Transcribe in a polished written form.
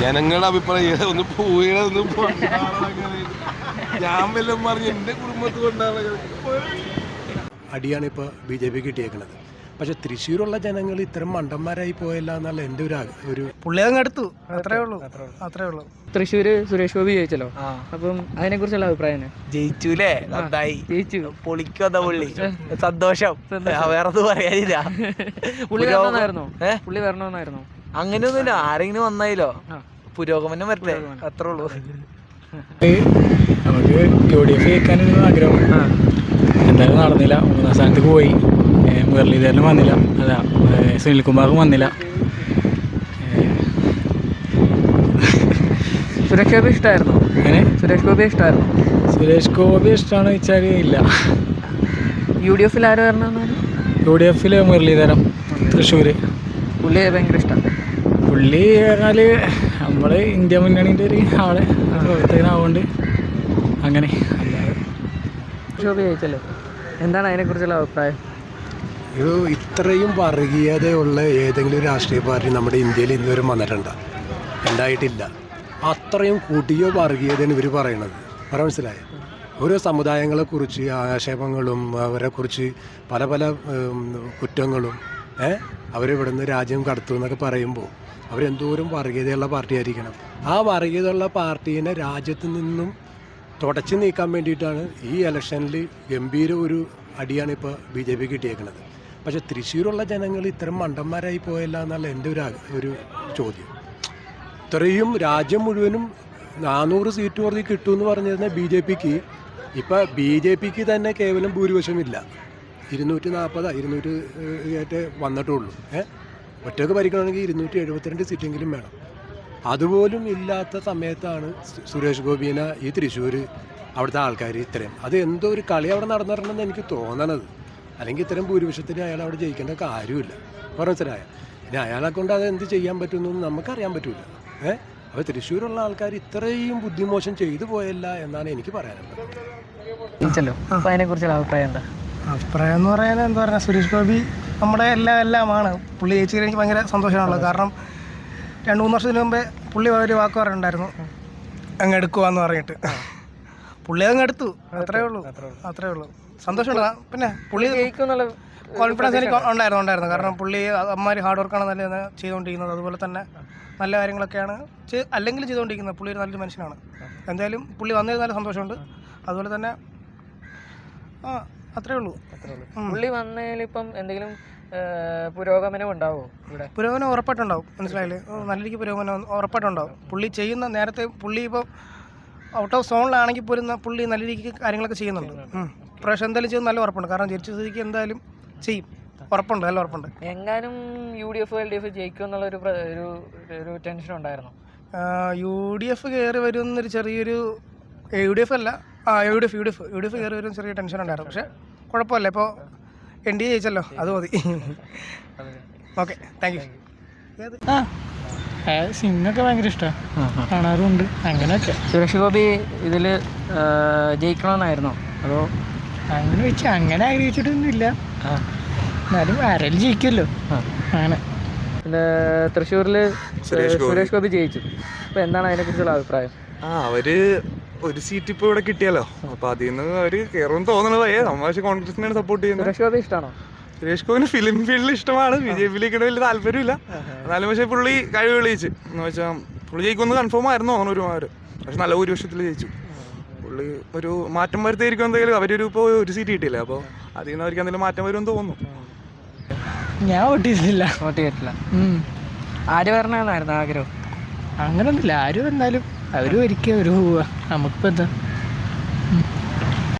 ജനങ്ങളുടെ അഭിപ്രായം ഒന്ന് പോയിടൊന്നും ഞാൻ വല്ലതും പറഞ്ഞ് എൻ്റെ കുടുംബത്തിൽ കൊണ്ടാണ് അടിയാണ് ഇപ്പോൾ BJP കിട്ടിയേക്കുന്നത്. പക്ഷെ തൃശ്ശൂരുള്ള ജനങ്ങൾ ഇത്തരം മണ്ടന്മാരായി പോയല്ല എന്നുള്ള എൻ്റെ ഒരു പുള്ളിയങ്ങ് എടുത്തു. അത്രേ ഉള്ളൂ. തൃശ്ശൂര് സുരേഷ് ഗോപി ജയിച്ചല്ലോ, അപ്പം അതിനെ കുറിച്ചുള്ള അഭിപ്രായം? ജയിച്ചൂലേ, നന്നായി, ജയിച്ചു, പൊളിക്കുന്ന പുള്ളി, സന്തോഷം, വേറൊന്നും പറയാനില്ല. പുള്ളി വരണമെന്നായിരുന്നോ? അങ്ങനെയൊന്നുമില്ല, ആരെങ്കിലും വന്നായില്ലോ, പുരോഗമനം വരട്ടെ, അത്രേ ഉള്ളൂ. നമുക്ക് UDF ജയിക്കാനൊരു ആഗ്രഹം, എന്തായാലും നടന്നില്ല. 3-ാം സ്ഥാനത്ത് പോയി. മുരളീധരനും വന്നില്ല, അല്ല സുനിൽകുമാറും വന്നില്ല. സുരേഷ് ഗോപി ഇഷ്ടമായിരുന്നു. സുരേഷ് ഗോപി ഇഷ്ടമാണെന്ന് വെച്ചാൽ ഇല്ല. UDF ആര് വരണമെന്നാണ്? UDF മുരളീധരൻ, തൃശ്ശൂർ. പുള്ളിയെ ഭയങ്കര ഇഷ്ടമാണ്. പുള്ളി പറഞ്ഞാൽ നമ്മൾ ഇന്ത്യ മുന്നണിൻ്റെ ഒരു ആളെ പ്രവർത്തകനാവുകൊണ്ട് അങ്ങനെ. സുരേഷ് ഗോപി ജയിച്ചല്ലോ, എന്താണ് അതിനെക്കുറിച്ചുള്ള അഭിപ്രായം? ഇത്രയും വർഗീയതയുള്ള ഏതെങ്കിലും ഒരു രാഷ്ട്രീയ പാർട്ടി നമ്മുടെ ഇന്ത്യയിൽ ഇന്നുവരെ ഉണ്ടായിട്ടില്ല. അത്രയും കൂട്ടിയ വർഗീയതയാണ് ഇവർ പറയണത്. മനസ്സിലായോ? ഓരോ സമുദായങ്ങളെക്കുറിച്ച് ആക്ഷേപങ്ങളും അവരെക്കുറിച്ച് പല കുറ്റങ്ങളും അവരിവിടുന്ന് രാജ്യം കടത്തും എന്നൊക്കെ പറയുമ്പോൾ അവരെന്തോരം വർഗീയതയുള്ള പാർട്ടി ആയിരിക്കണം. ആ വർഗീയതയുള്ള പാർട്ടീനെ രാജ്യത്ത് നിന്നും തുടച്ചു നീക്കാൻ വേണ്ടിയിട്ടാണ് ഈ ഇലക്ഷനിൽ ഗംഭീര ഒരു അടിയാണ് ഇപ്പോൾ BJP കിട്ടിയേക്കുന്നത്. പക്ഷെ തൃശ്ശൂരുള്ള ജനങ്ങൾ ഇത്തരം മണ്ടന്മാരായി പോയല്ല എന്നുള്ള എൻ്റെ ഒരു ചോദ്യം. ഇത്രയും രാജ്യം മുഴുവനും 400 സീറ്റ് വർദ്ധി കിട്ടുമെന്ന് പറഞ്ഞിരുന്ന BJPക്ക് ഇപ്പം BJPക്ക് തന്നെ കേവലം ഭൂരിപക്ഷമില്ല. 240 വന്നിട്ടുള്ളൂ. ഒറ്റക്ക് ഭരിക്കണമെങ്കിൽ 272 സീറ്റെങ്കിലും വേണം. അതുപോലും ഇല്ലാത്ത സമയത്താണ് സുരേഷ് ഗോപിനെ ഈ തൃശ്ശൂർ അവിടുത്തെ ആൾക്കാർ ഇത്രയും അത് എന്തോ ഒരു കളി അവിടെ നടന്നിട്ടുണ്ടെന്ന് എനിക്ക് തോന്നണത്. അല്ലെങ്കിൽ ഇത്തരം ഭൂരിപക്ഷത്തിന് അയാൾ അവിടെ ജയിക്കേണ്ട കാര്യമില്ല. മനസ്സിലായോ? ഇനി അയാളെ കൊണ്ട് അത് എന്ത് ചെയ്യാൻ പറ്റുമെന്നൊന്നും നമുക്കറിയാൻ പറ്റില്ല. അപ്പോൾ തൃശ്ശൂരുള്ള ആൾക്കാർ ഇത്രയും ബുദ്ധിമോശം ചെയ്തു പോയല്ല എന്നാണ് എനിക്ക് പറയാനുള്ളത്. അഭിപ്രായം എന്ന് പറയാൻ എന്താ പറയുക, സുരേഷ് ഗോപി നമ്മുടെ എല്ലാമാണ്. പുള്ളി ജയിച്ചതിൽ എനിക്ക് ഭയങ്കര സന്തോഷമാണുള്ളത്. കാരണം 2-3 വർഷത്തിന് മുമ്പേ പുള്ളി ഒരു വാക്ക് പറഞ്ഞിട്ടുണ്ടായിരുന്നു, അങ്ങ് എടുക്കുവാന്ന് പറഞ്ഞിട്ട്. പുള്ളി അങ്ങ് എടുത്തു. അത്രേ ഉള്ളൂ. സന്തോഷമുണ്ട്. പിന്നെ പുള്ളി കോൺഫിഡൻസ് എനിക്ക് ഉണ്ടായിരുന്നു. കാരണം പുള്ളി അമ്മമാര് ഹാർഡ് വർക്കാണ് നല്ല ചെയ്തുകൊണ്ടിരിക്കുന്നത്. അതുപോലെ തന്നെ നല്ല കാര്യങ്ങളൊക്കെയാണ് അല്ലെങ്കിൽ ചെയ്തുകൊണ്ടിരിക്കുന്നത്. പുള്ളി ഒരു നല്ലൊരു മനുഷ്യനാണ്. എന്തായാലും പുള്ളി വന്നതിൽ നല്ല സന്തോഷമുണ്ട്. അതുപോലെ തന്നെ അത്രേ ഉള്ളൂ. പുള്ളി വന്നതിൽ ഇപ്പം എന്തെങ്കിലും പുരോഗമനം ഉണ്ടാവോ? പുരോഗമനം ഉറപ്പായിട്ടുണ്ടാവും. മനസ്സിലായില്ലേ? നല്ല രീതിക്ക് പുരോഗമനം ഉറപ്പായിട്ടുണ്ടാവും. പുള്ളി ചെയ്യുന്ന നേരത്തെ പുള്ളി ഇപ്പോൾ ഔട്ട് ഓഫ് സോണിലാണെങ്കിൽ പോലും പുള്ളി നല്ല രീതിക്ക് കാര്യങ്ങളൊക്കെ ചെയ്യുന്നുണ്ട്. പ്രാവശ്യം എന്തായാലും ചെയ്യുന്നത് നല്ല ഉറപ്പുണ്ട്. കാരണം ജനിച്ച സ്ഥിതിക്ക് എന്തായാലും ചെയ്യും. ഉറപ്പുണ്ട്, നല്ല ഉറപ്പുണ്ട്. എങ്ങാനും UDF LDF ജയിക്കും എന്നുള്ളൊരു ടെൻഷൻ ഉണ്ടായിരുന്നു. UDF കയറി വരുന്നൊരു ചെറിയൊരു UDF കയറി വരുന്ന ചെറിയ ടെൻഷൻ ഉണ്ടായിരുന്നു. പക്ഷെ കുഴപ്പമില്ല, ഇപ്പോൾ NDA ജയിച്ചല്ലോ, അത് മതി. Okay, thank you. സിംഗൊക്കെ ഭയങ്കര ഇഷ്ടമാണ്, കാണാറുണ്ട്. അങ്ങനെയൊക്കെ. സുരേഷ് ഗോപി ഇതിൽ ജയിക്കണമെന്നായിരുന്നോ? അതോ അങ്ങനെ വെച്ച് അങ്ങനെ ആഗ്രഹിച്ചിട്ടൊന്നുമില്ല. എന്നാലും ആരെങ്കിലും ജയിക്കുമല്ലോ. അങ്ങനെ തൃശ്ശൂരിൽ സുരേഷ് ഗോപി ജയിച്ചു. അപ്പോൾ എന്താണ് അതിനെക്കുറിച്ചുള്ള അഭിപ്രായം? അവര് ഒരു സീറ്റ് ഇപ്പോൾ ഇവിടെ കിട്ടിയല്ലോ, അപ്പോൾ അതിൽ നിന്ന് അവർ കയറുമെന്ന് തോന്നുന്നത്. നമ്മൾ പക്ഷേ കോൺഗ്രസിനാണ് സപ്പോർട്ട് ചെയ്യുന്നത്. സുരേഷ് ഗോപി ഇഷ്ടമാണോ? സുരേഷ് ഗോപിന് ഫിലിം ഫീൽഡിൽ ഇഷ്ടമാണ്. BJPയിലേക്ക് വലിയ താല്പര്യമില്ല. എന്നാലും പക്ഷേ പുള്ളി കഴിവ് തെളിയിച്ച് എന്ന് വെച്ചാൽ പുള്ളി ജയിക്കുമെന്ന് കൺഫേം ആയിരുന്നു ഒരുമാര്. പക്ഷെ നല്ല ഭൂരിപക്ഷത്തിൽ ജയിച്ചു. പുള്ളി ഒരു മാറ്റം വരുത്തിയിരിക്കും. എന്തെങ്കിലും അവരൊരു ഇപ്പോൾ ഒരു സീറ്റ് കിട്ടിയില്ല, അപ്പോൾ അതിൽ നിന്ന് അവർക്ക് എന്തെങ്കിലും മാറ്റം വരുമെന്ന് തോന്നുന്നു. ഞാൻ വോട്ട് ചെയ്തിട്ടില്ല. ആര് വരണമെന്നായിരുന്നു ആഗ്രഹം? അങ്ങനൊന്നുമില്ല. ആരും എന്തായാലും അവർ ഒരിക്കലും ഒരു നമുക്കിപ്പോൾ എന്താ